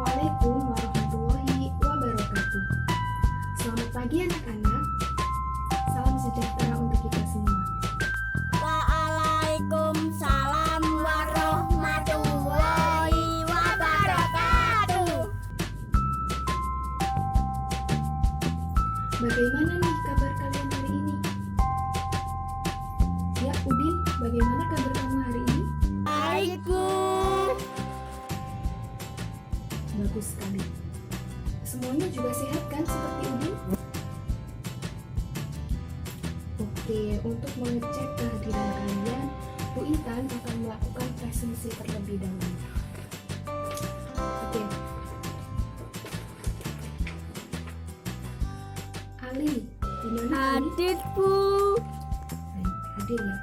Assalamualaikum warahmatullahi wabarakatuh. Selamat pagi anak-anak. Salam sejahtera untuk kita semua. Waalaikumsalam warahmatullahi wabarakatuh. Bagaimana nih kabar kalian hari ini? Ya, Udin, bagaimana kabar kamu hari ini? Baik, Bu. Bagus sekali. Semuanya juga sehat kan seperti Udin? Oke, untuk mengecek kehadiran kalian, Bu Intan akan melakukan presensi terlebih dahulu. Oke. Ali, di mana Ali? Hadir, Bu. Baik, hadir ya.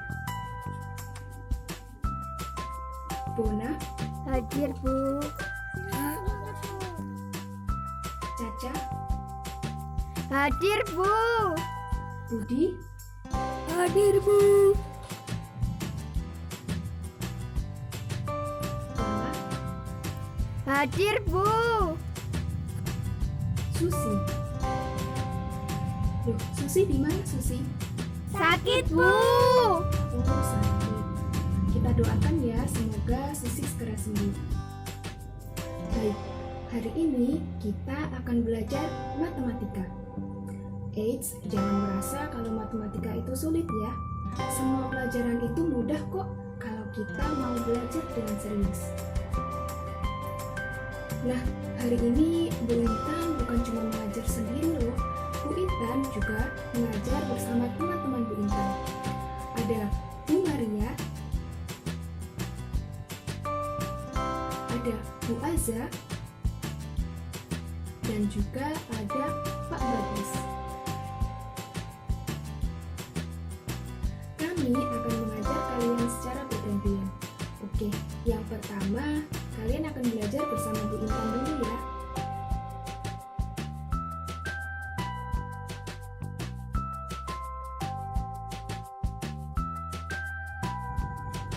Bona, Hadir, Bu. Caca, Hadir, Bu. Budi, Hadir, Bu. Lala, Hadir, Bu. Susi. Loh, Susi di mana Susi? Sakit, Bu. Oh, sakit. Kita doakan ya, semoga Susi segera sembuh. Baik, hari ini kita akan belajar matematika. Eits, jangan merasa kalau matematika itu sulit ya. Semua pelajaran itu mudah kok kalau kita mau belajar dengan serius. Nah, hari ini Bu Intan bukan cuma mengajar sendiri loh. Bu Intan juga mengajar bersama teman-teman Bu Intan. Ada Bu Maria, ada Bu Aza, dan juga ada Pak Bagus. Kami akan mengajar kalian secara bergantian. Oke, yang pertama kalian akan belajar bersama Bu Intan dulu ya.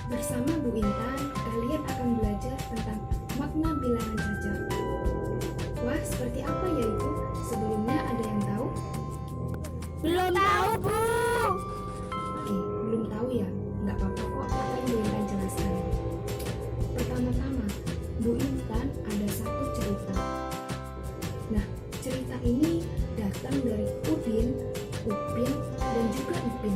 Bersama Bu Intan, kalian akan belajar tentang makna bilangan cacat. Wah, seperti apa ya itu? Sebelumnya ada yang tahu? Belum tahu, Bu. Oke, belum tahu ya? Nggak apa-apa kok, akan Bu Intan jelaskan. Pertama-tama, Bu Intan ada satu cerita. Nah, cerita ini datang dari Udin, Upin, dan juga Ipin.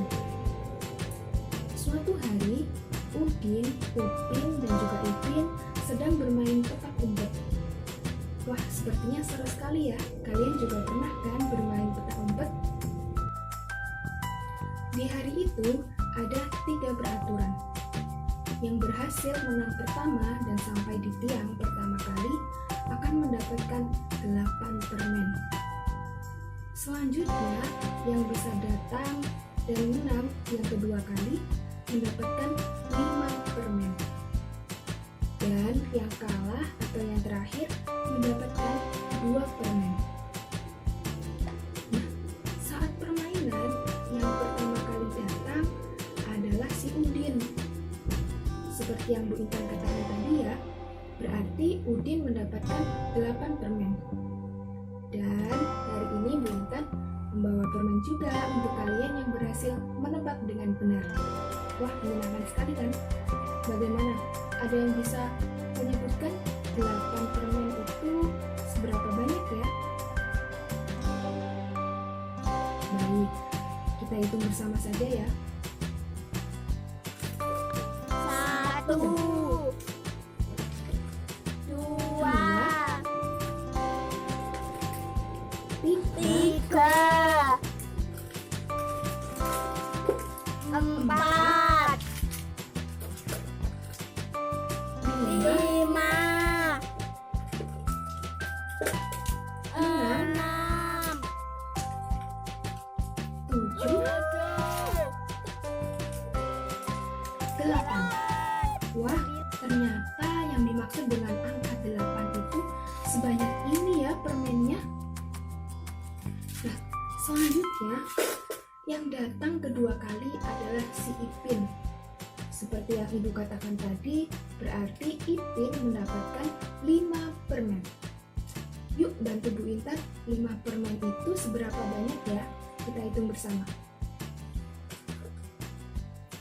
Suatu hari, Udin, Upin, dan juga Ipin sedang bermain petak umpet. Wah, sepertinya seru sekali ya. Kalian juga pernah kan bermain petak umpet? Di hari itu, ada 3 beraturan. Yang berhasil menang pertama dan sampai di tiang pertama kali akan mendapatkan 8 permen. Selanjutnya, yang bisa datang dan menang yang kedua kali mendapatkan 5 permen. Dan yang kalah atau yang terakhir mendapatkan 2 permen. Nah, saat permainan yang pertama kali datang adalah si Udin. Seperti yang Bu Intan katakan tadi ya, berarti Udin mendapatkan 8 permen. Dan hari ini Bu Intan membawa permen juga untuk kalian yang berhasil menebak dengan benar. Wah, menyenangkan sekali kan? Bagaimana? Ada yang bisa menyebutkan 8 permen itu seberapa banyak ya? Baik, kita hitung bersama saja ya. 1, 2, 3, 3, 4, 5, 5, 6, 6, 7, 8. Wah, ternyata yang dimaksud dengan angka 8 itu sebanyak ini ya permennya. Nah, selanjutnya yang datang kedua kali adalah si Ipin. Seperti yang Ibu katakan tadi, berarti Ipin mendapatkan 5 permen. Yuk bantu Bu Intan, 5 permen itu seberapa banyak ya? Kita hitung bersama.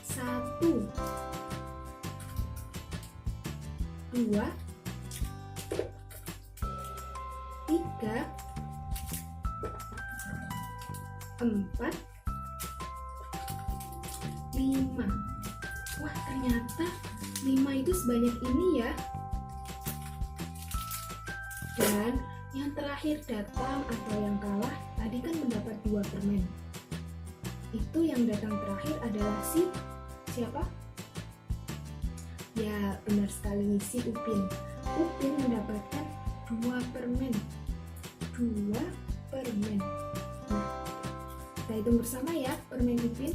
1, 2, 3, 4, 5. Wah, ternyata 5 itu sebanyak ini ya. Dan yang terakhir datang atau yang kalah tadi kan mendapat 2 permen. Itu yang datang terakhir adalah siapa? Ya, benar sekali, si Upin. Upin mendapatkan 2 permen. 2 permen. Nah, kita hitung bersama ya permen Upin.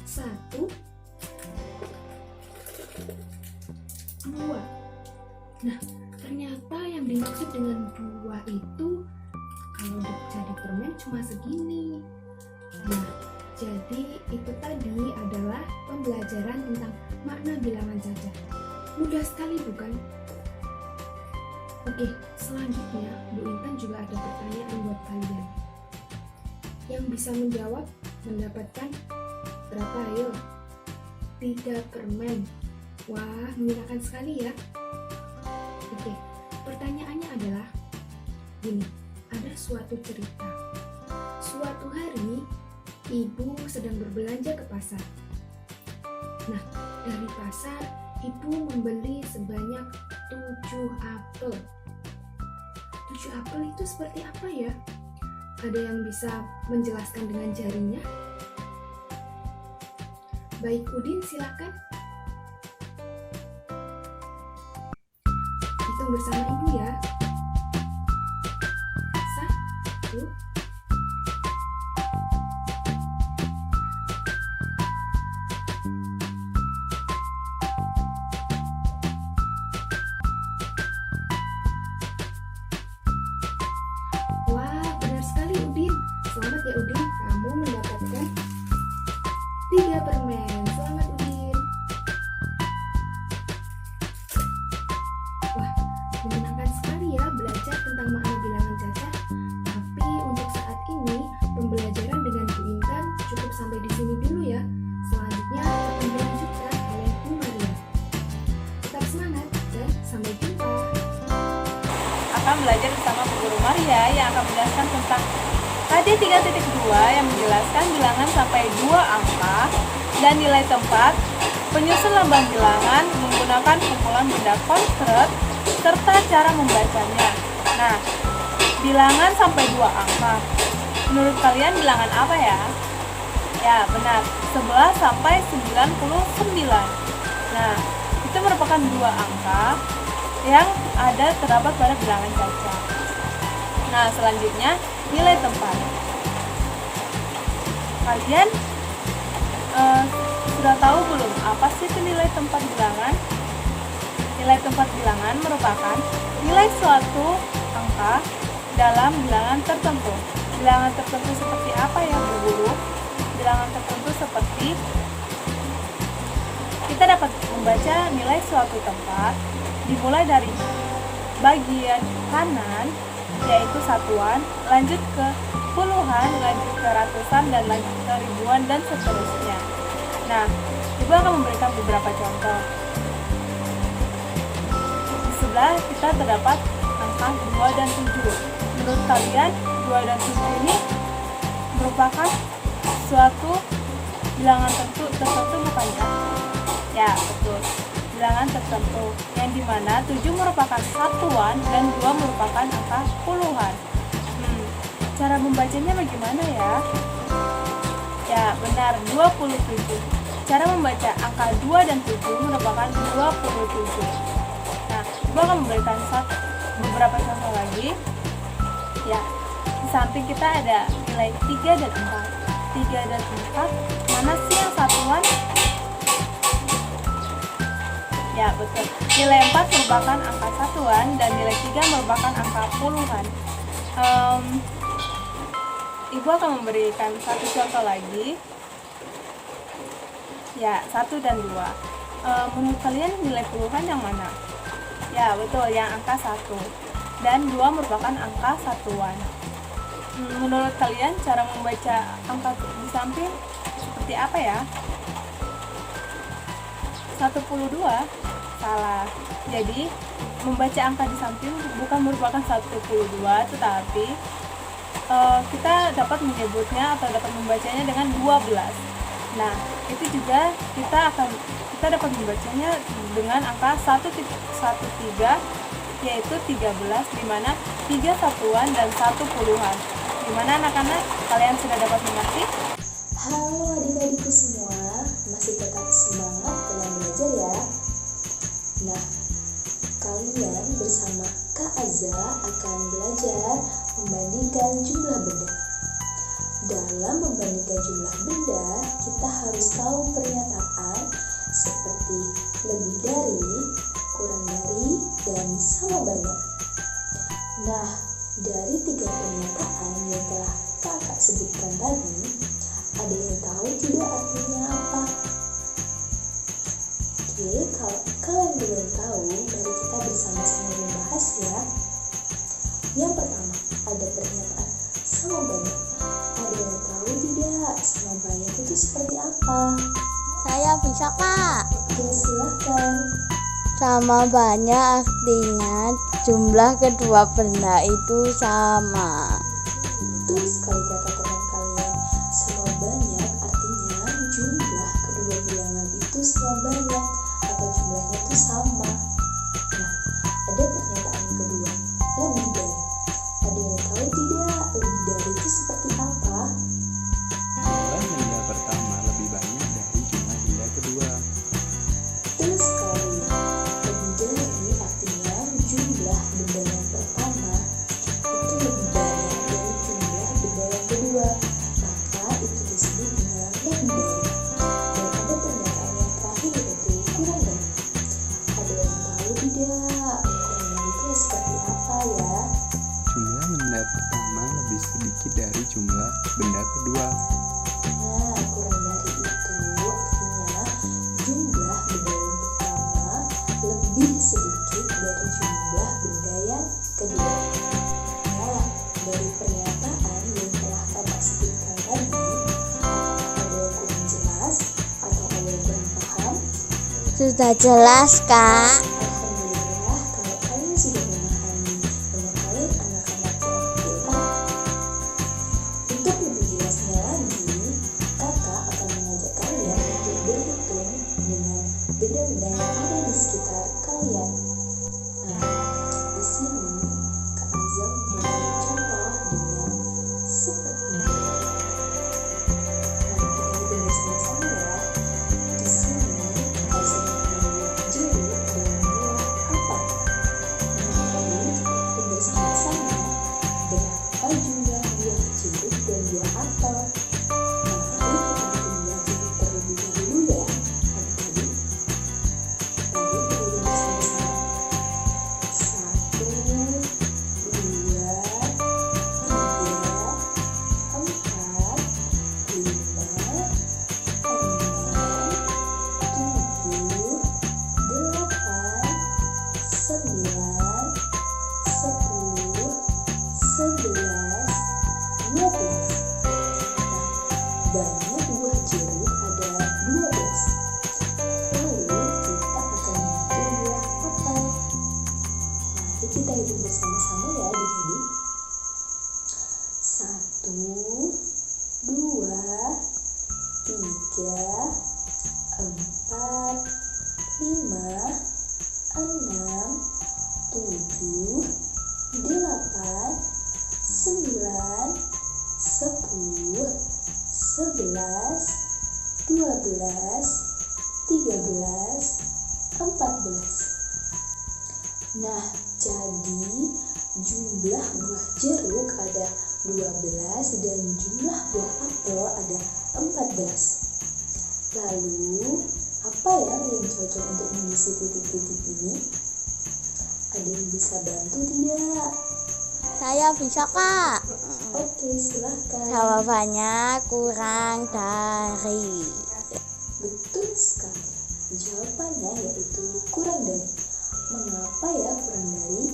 1, 2. Nah, ternyata yang dimaksud dengan 2 itu kalau jadi permen cuma segini. Nah, jadi itu tadi adalah pembelajaran tentang makna bilangan cacat. Mudah sekali bukan? Oke, selanjutnya Bu Intan juga ada pertanyaan buat kalian. Yang bisa menjawab mendapatkan berapa ayo? 3 permen. Wah, menyenangkan sekali ya. Oke, pertanyaannya adalah gini, ada suatu cerita. Suatu hari, ibu sedang berbelanja ke pasar. Nah, dari pasar, ibu membeli sebanyak 7 apel. 7 apel itu seperti apa ya? Ada yang bisa menjelaskan dengan jarinya? Baik, Udin silakan. Hitung bersama ibu ya. 1, wah, benar sekali Udin. Selamat ya Udin, kamu mendapatkan 3 permen. Selamat Udin. Wah, menyenangkan sekali ya belajar tentang makna bilangan cacat. Tapi untuk saat ini, pembelajaran dengan Bu Intan cukup sampai di sini dulu ya. Selanjutnya akan dilanjutkan oleh Bu Maria. Tetap semangat dan sampai jumpa. Akan belajar bersama Bu Guru Maria yang akan menjelaskan tentang KD 3.2 yang menjelaskan bilangan sampai 2 angka dan nilai tempat, penyusun lambang bilangan menggunakan kumpulan benda konslet, serta cara membacanya. Nah, bilangan sampai 2 angka. Menurut kalian bilangan apa ya? Ya, benar, 11 sampai 99. Nah, itu merupakan 2 angka yang terdapat pada bilangan cacat. Nah, selanjutnya nilai tempat. Kalian sudah tahu belum apa sih itu nilai tempat bilangan? Nilai tempat bilangan merupakan nilai suatu angka dalam bilangan tertentu. Bilangan tertentu seperti apa ya Bu Guru? Bilangan tertentu seperti kita dapat membaca nilai suatu tempat dimulai dari bagian kanan, yaitu satuan, lanjut ke puluhan, lanjut ke ratusan, dan lanjut ke ribuan, dan seterusnya. Nah, Ibu akan memberikan beberapa contoh. Di sebelah kita terdapat angka 2 dan 7. Menurut kalian, 2 dan 7 ini merupakan suatu bilangan tertentu bukan ya? Ya, betul. Bilangan tertentu yang dimana 7 merupakan satuan dan 2 merupakan angka puluhan. Cara membacanya bagaimana ya? Ya, benar, 27. Cara membaca angka 2 dan 7 merupakan 27. Nah, Ibu akan memberikan beberapa contoh lagi. Ya, di samping kita ada nilai 3 dan 4. 3 dan 4, mana sih yang satuan? Ya, betul. Nilai 4 merupakan angka satuan dan nilai 3 merupakan angka puluhan. Ibu akan memberikan satu contoh lagi. Ya, 1 dan 2. Menurut kalian nilai puluhan yang mana? Ya, betul, yang angka 1. dan 2 merupakan angka satuan. Menurut kalian cara membaca angka di samping seperti apa ya? 1/2? Salah. Jadi membaca angka di samping bukan merupakan 1/2, tetapi kita dapat menyebutnya atau dapat membacanya dengan 12. Nah, itu juga kita dapat membacanya dengan angka 1/13, yaitu 13, di mana 3 satuan dan 1 puluhan. Gimana anak-anak? Kalian sudah dapat mengerti? Halo adik-adikku semua, masih tetap semangat dalam belajar ya. Nah, kalian bersama Kak Aza akan belajar membandingkan jumlah benda. Dalam membandingkan jumlah benda, kita harus tahu pernyataan seperti lebih dari, kurang dari, dan sama banyak. Nah, dari 3 pernyataan yang telah kakak sebutkan tadi, ada yang tahu tidak artinya apa? Oke, kalau kalian belum tahu, mari kita bersama-sama membahas ya. Yang pertama, ada pernyataan sama banyak. Ada yang tahu tidak sama banyak itu seperti apa? Saya bisa, Kak. Oke, silahkan. Sama banyak artinya jumlah kedua benda itu sama. Betul sekali kata teman kalian. Sama banyak artinya jumlah kedua bilangan itu sama banyak atau jumlahnya itu sama. Nah, ada pernyataan yang kedua, lebih dari. Ada yang tahu tidak lebih dari itu seperti apa? Jumlah benda pertama lebih banyak dari jumlah benda kedua. Betul sekali. Lebih dari artinya jumlah benda yang pertama itu lebih banyak dari jumlah benda yang kedua. Maka itu disebut dengan lebih dari. Dan ada pernyataan yang terakhir yaitu kurang dari. Ada yang tahu tidak kurang dari itu seperti apa ya? Jumlah benda pertama lebih sedikit dari jumlah benda kedua. Nah, kurang dari itu artinya jumlah benda yang pertama lebih sedikit dari jumlah benda yang kedua. Nah, dari pernyataan yang telah kakak sebutkan tadi, apakah ada yang kurang jelas atau ada yang kurang paham? Sudah jelas, Kak. Alhamdulillah, kalau kalian sudah memahami, banyak kalian anak-anak yang pintar. Untuk lebih jelasnya lagi, kakak akan mengajak kalian untuk berhitung dengan benda-benda yang ada di sekitar kalian. Nah, di sini Kak Azam memberi contoh dengan seperti ini. Nah, kita hitung bersama-sama ya. Di sini Kak Azam membuat jeruk dan buah apel. Nah, mari kita hitung bersama-sama berapa jumlah buah jeruk dan buah apel. Mari kita hitung buah jeruk terlebih dahulu ya, adik-adik. Mari kita hitung bersama-sama. 1, 2, 3, 4, 5, 7, 8, 9, 10, 11, 12. Nah, banyak buah jeruk ada 12. Lalu kita akan menghitung buah apel. Mari kita hitung bersama-sama ya adik-adik. 1, 2, 3, 4, 5, 6, 7, 8, 9, 10, 11, 12, 13, 14. Nah, jadi jumlah buah jeruk ada 12 dan jumlah buah apel ada 14. Lalu, apa ya yang cocok untuk mengisi titik-titik ini? Ada yang bisa bantu tidak? Saya bisa, Kak. Oke, silahkan. Jawabannya kurang dari. Betul sekali. Jawabannya yaitu kurang dari. Mengapa ya kurang dari?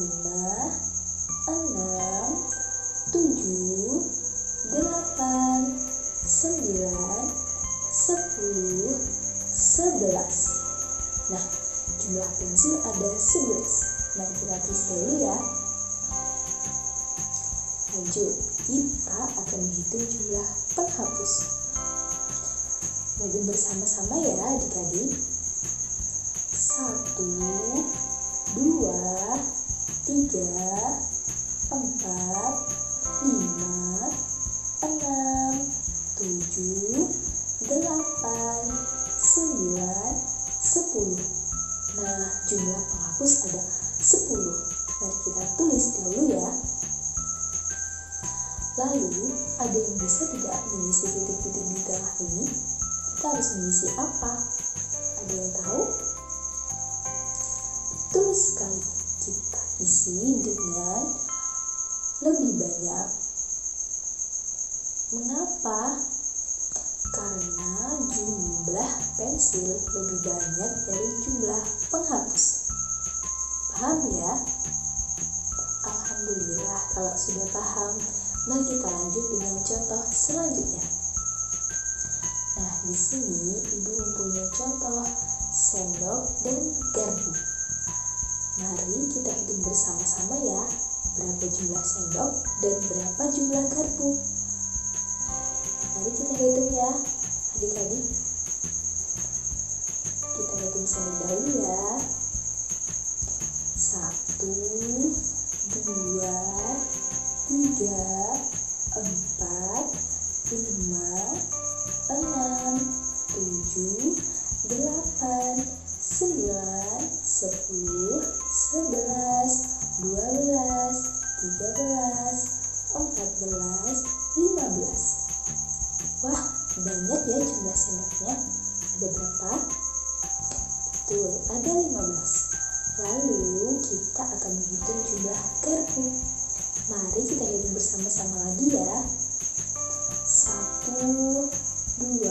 7, 8, 9, 10, 11. Nah, jumlah pensil ada 11. Mari kita tulis dulu ya. Lanjut, kita akan menghitung jumlah penghapus. Hitung bersama-sama ya adik-adik. 1, 2, 3, 4, 5, 6, 7, 8, 9, 10. Nah, jumlah penghapus ada 10. Mari kita tulis dulu ya. Lalu, ada yang bisa tidak mengisi titik-titik di tengah ini? Kita harus mengisi apa? Ada yang tahu? Betul sekali, kita isi dengan lebih banyak. Mengapa? Karena jumlah pensil lebih banyak dari jumlah penghapus. Paham ya? Alhamdulillah kalau sudah paham. Mari kita lanjut dengan contoh selanjutnya. Nah, di sini Ibu mempunyai contoh sendok dan garpu. Mari kita hitung bersama-sama ya. Berapa jumlah sendok dan berapa jumlah garpu? Mari kita hitung ya, adik-adik. Kita hitung sendok dahulu ya. 1, 2, 3, 4, 5, 6, 7, 8, 9, 10, 11, 12, 13, 14, 15. Wah, banyak ya jumlah sendoknya. Ada berapa? Betul, ada 15. Lalu kita akan menghitung jumlah garpu. Mari kita hitung bersama-sama lagi ya. 1, 2, 3,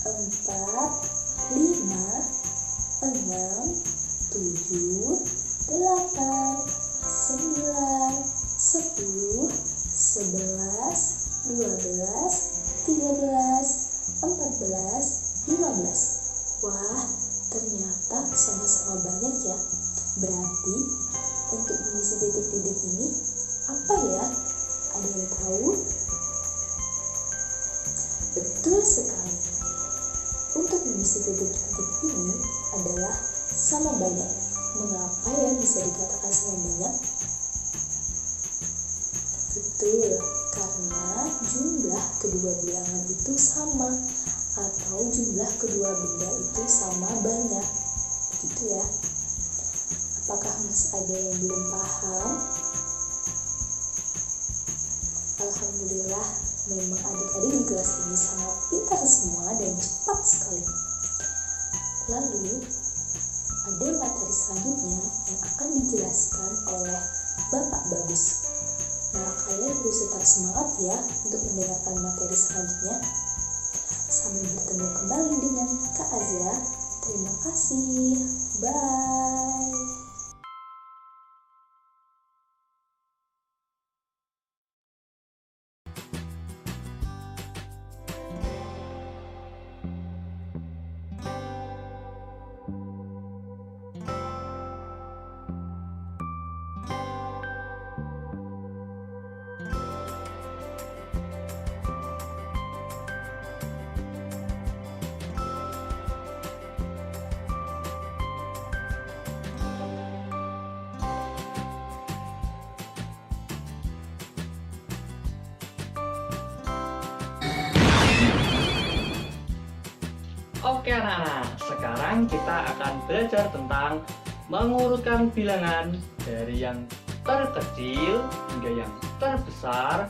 4, 5, 6, 7, 8, 9, 10, 11, 12, 13, 14, 15. Wah, ternyata sama-sama banyak ya. Berarti untuk mengisi titik-titik ini apa ya? Ada yang tahu? Betul sekali. Untuk mengisi titik-titik ini adalah sama banyak. Mengapa ya bisa dikatakan sama banyak? Betul, karena jumlah kedua bilangan itu sama, atau jumlah kedua benda itu sama banyak. Begitu ya. Apakah masih ada yang belum paham? Alhamdulillah, memang adik-adik di kelas ini sangat pintar semua dan cepat sekali. Lalu, ada materi selanjutnya yang akan dijelaskan oleh Bapak Bagus. Nah, kalian harus tetap semangat ya untuk mendengarkan materi selanjutnya. Sampai bertemu kembali dengan Kak Azza. Terima kasih. Bye. Oke anak-anak, sekarang kita akan belajar tentang mengurutkan bilangan dari yang terkecil hingga yang terbesar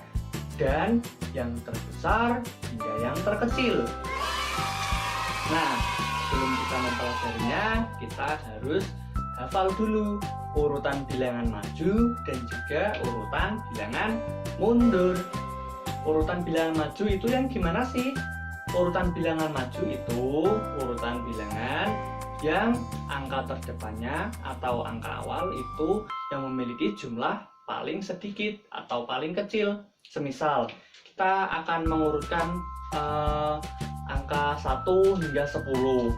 dan yang terbesar hingga yang terkecil. Nah, sebelum kita mempelajarinya, kita harus hafal dulu urutan bilangan maju dan juga urutan bilangan mundur. Urutan bilangan maju itu yang gimana sih? Urutan bilangan maju itu urutan bilangan yang angka terdepannya atau angka awal itu yang memiliki jumlah paling sedikit atau paling kecil. Semisal kita akan mengurutkan angka 1 hingga 10.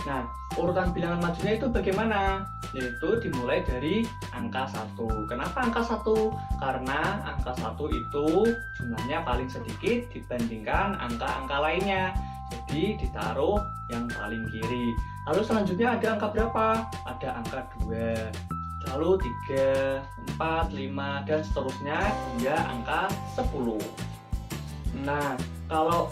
Nah, urutan bilangan majunya itu bagaimana? Yaitu dimulai dari angka 1. Kenapa angka 1? Karena angka 1 itu jumlahnya paling sedikit dibandingkan angka-angka lainnya. Jadi ditaruh yang paling kiri. Lalu selanjutnya ada angka berapa? Ada angka 2, lalu 3, 4, 5 dan seterusnya hingga angka 10. Nah, kalau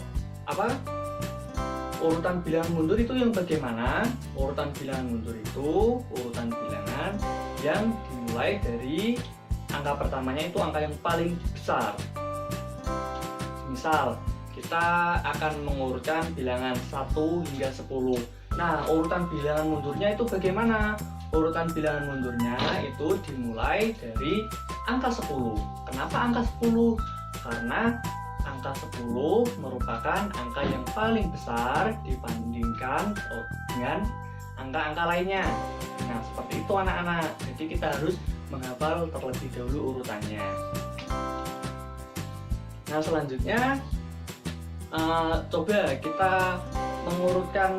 urutan bilangan mundur itu yang bagaimana? Urutan bilangan mundur itu urutan bilangan yang dimulai dari angka pertamanya itu angka yang paling besar. Misal, kita akan mengurutkan bilangan 1 hingga 10. Nah, urutan bilangan mundurnya itu bagaimana? Urutan bilangan mundurnya itu dimulai dari angka 10. Kenapa angka 10? Karena angka 10 merupakan angka yang paling besar dibandingkan dengan angka-angka lainnya. Nah, seperti itu anak-anak. Jadi kita harus menghafal terlebih dahulu urutannya. Nah, selanjutnya coba kita mengurutkan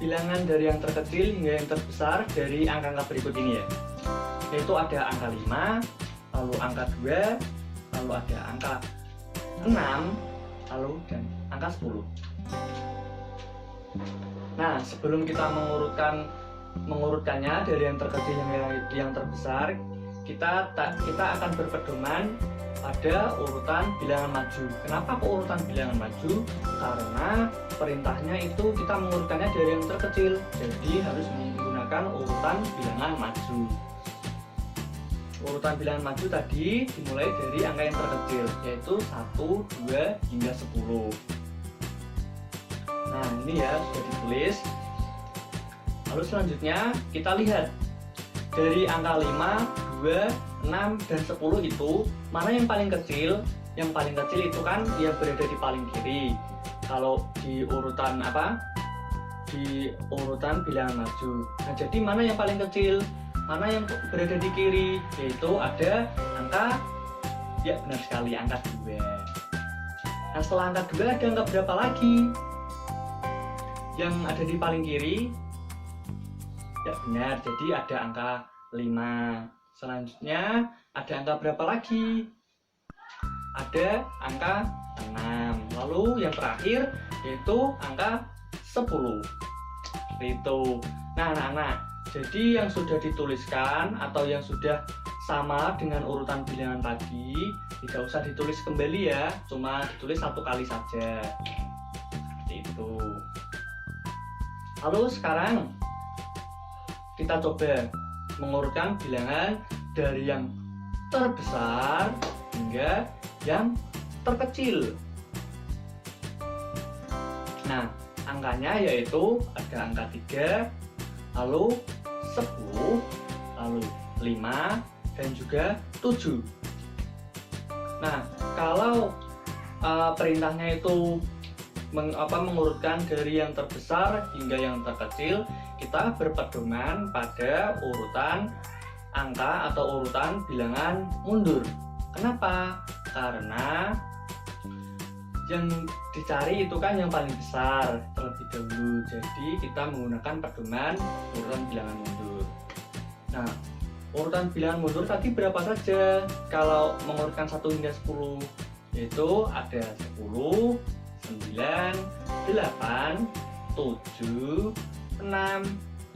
bilangan dari yang terkecil hingga yang terbesar dari angka-angka berikut ini ya. Yaitu ada angka 5, lalu angka 2, lalu ada angka 6, lalu dan angka 10. Nah, sebelum kita mengurutkannya dari yang terkecil hingga yang terbesar, kita akan berpedoman pada urutan bilangan maju. Kenapa kok urutan bilangan maju? Karena perintahnya itu kita mengurutkannya dari yang terkecil, jadi harus menggunakan urutan bilangan maju. Urutan bilangan maju tadi dimulai dari angka yang terkecil, yaitu 1, 2, hingga 10. Nah, ini ya sudah ditulis. Lalu selanjutnya kita lihat dari angka 5, 2, 6, dan 10 itu mana yang paling kecil? Yang paling kecil itu kan dia berada di paling kiri. Kalau di urutan di urutan bilangan maju. Nah, jadi mana yang paling kecil? Mana yang berada di kiri? Yaitu ada angka, ya benar sekali, angka 2. Nah, setelah angka 2 ada angka berapa lagi yang ada di paling kiri? Ya benar, jadi ada angka 5. Selanjutnya ada angka berapa lagi? Ada angka 6. Lalu yang terakhir yaitu angka 10. Itu. Nah, anak-anak, jadi yang sudah dituliskan atau yang sudah sama dengan urutan bilangan tadi tidak usah ditulis kembali ya, cuma ditulis satu kali saja. Seperti itu. Lalu sekarang kita coba mengurutkan bilangan dari yang terbesar hingga yang terkecil. Nah, angkanya yaitu ada angka 3, lalu 10, lalu 5, dan juga 7. Nah, kalau perintahnya itu mengurutkan dari yang terbesar hingga yang terkecil, kita berpedoman pada urutan angka atau urutan bilangan mundur. Kenapa? Karena yang dicari itu kan yang paling besar terlebih dahulu. Jadi kita menggunakan pedoman urutan bilangan mundur. Nah, urutan bilangan mundur tadi berapa saja? Kalau mengurutkan 1 hingga 10, yaitu ada 10, 9, 8, 7, 6,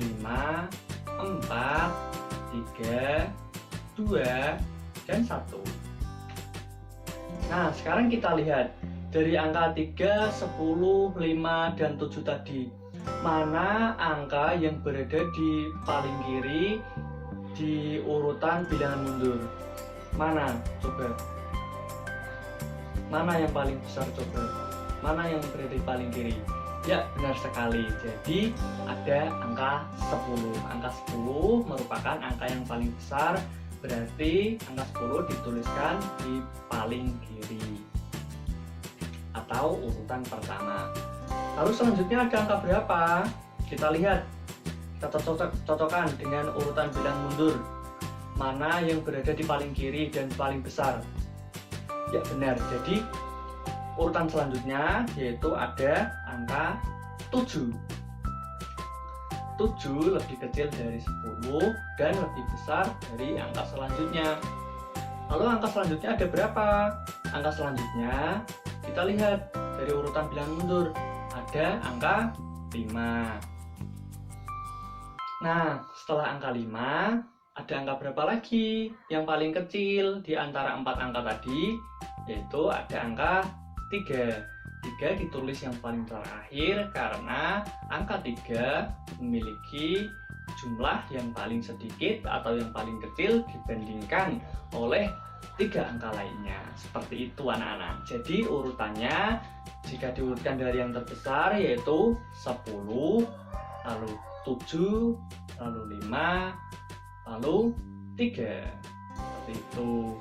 5, 4, 3, 2, dan 1. Nah, sekarang kita lihat dari angka 3, 10, 5, dan 7 tadi, mana angka yang berada di paling kiri di urutan bilangan mundur? Mana? Coba. Mana yang paling besar coba? Mana yang berada di paling kiri? Ya, benar sekali. Jadi ada angka 10. Angka 10 merupakan angka yang paling besar, berarti angka 10 dituliskan di paling kiri atau urutan pertama. Lalu selanjutnya ada angka berapa? Kita lihat, kita cocokkan dengan urutan bilang mundur. Mana yang berada di paling kiri dan paling besar? Ya benar, jadi urutan selanjutnya yaitu ada angka 7. 7 lebih kecil dari 10 dan lebih besar dari angka selanjutnya. Lalu angka selanjutnya ada berapa? Angka selanjutnya kita lihat dari urutan bilangan mundur, ada angka 5. Nah, setelah angka 5, ada angka berapa lagi yang paling kecil di antara 4 angka tadi? Yaitu ada angka 3. 3 ditulis yang paling terakhir karena angka 3 memiliki jumlah yang paling sedikit atau yang paling kecil dibandingkan oleh 3 angka lainnya. Seperti itu anak-anak. Jadi urutannya jika diurutkan dari yang terbesar yaitu 10, lalu 7, lalu 5, lalu 3. Seperti itu.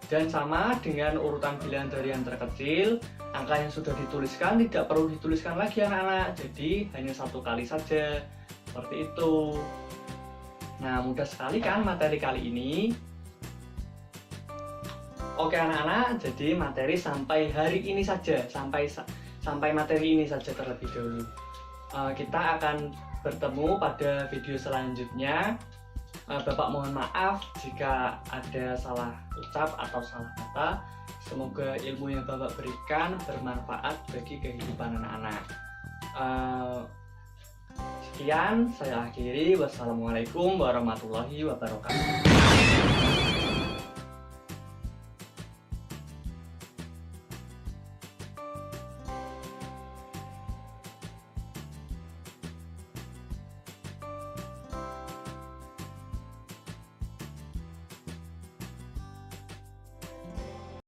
Dan sama dengan urutan bilangan dari yang terkecil, angka yang sudah dituliskan tidak perlu dituliskan lagi anak-anak. Jadi hanya 1 kali saja. Seperti itu. Nah, mudah sekali kan materi kali ini? Oke anak-anak, jadi materi sampai hari ini saja, sampai materi ini saja terlebih dahulu. Kita akan bertemu pada video selanjutnya. Bapak mohon maaf jika ada salah ucap atau salah kata. Semoga ilmu yang Bapak berikan bermanfaat bagi kehidupan anak-anak. Sekian, saya akhiri. Wassalamualaikum warahmatullahi wabarakatuh.